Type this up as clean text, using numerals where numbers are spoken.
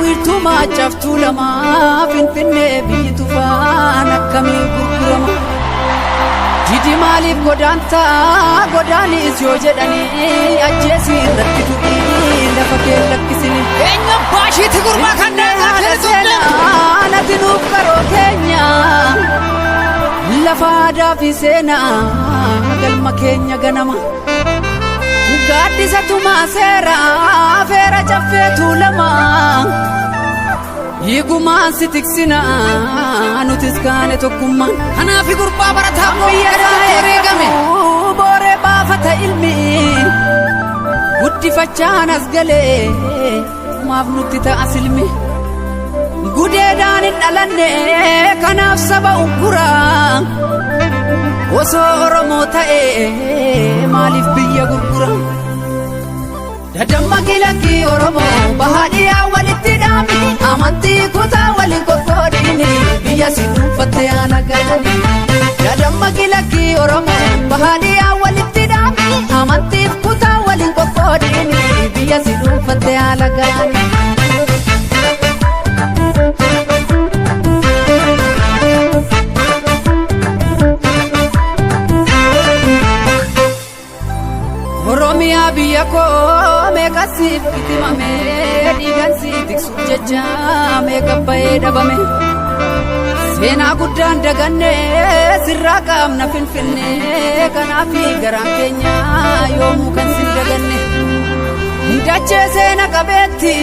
wirtuma caftu lama finfinne bitu faana kami gurgurama didi malif godani isyo jedhani ajjeesi rakkitu lafa kee lakkisini enya baashiti gurba kanneen nati nuuf karoo keenya lafa aadaa fi seenaa galma keenya ganama Gaddisatuma feera jaffeetu lama Yigumaan si tiksina nutis kaane tokkummaan Kanaafi gurbaa barataa mooyyaadhaa eegame Booree baafata ilmi guddifachaan as galee maaf nutti ta'a silmi Gudeedhaan hin dhalanne kanaaf saba unkuraa Osoo Oromoo ta'ee maaliif biyya gurgura Dadamma lakki Oromoo bahaadhiyaa walitti dhaami amantii kutaa waliin qoqqoodini biyya si dhuunfattee haala galani Dadamma lakki Oromoo bahaadhiyaa walitti dhaami amantii kutaa waliin qoqqoodini biyya si dhuunfattee haala galani Oromiyaa biyya koo meeqasiif itimame dhiigansi tiksuuf jecha meeqa bahee dhabame seenaa guddaan daganne sirraa qaamna finfinne kanaafi garaan keenya yoomuu kan sin daganne dachee seena qabeetti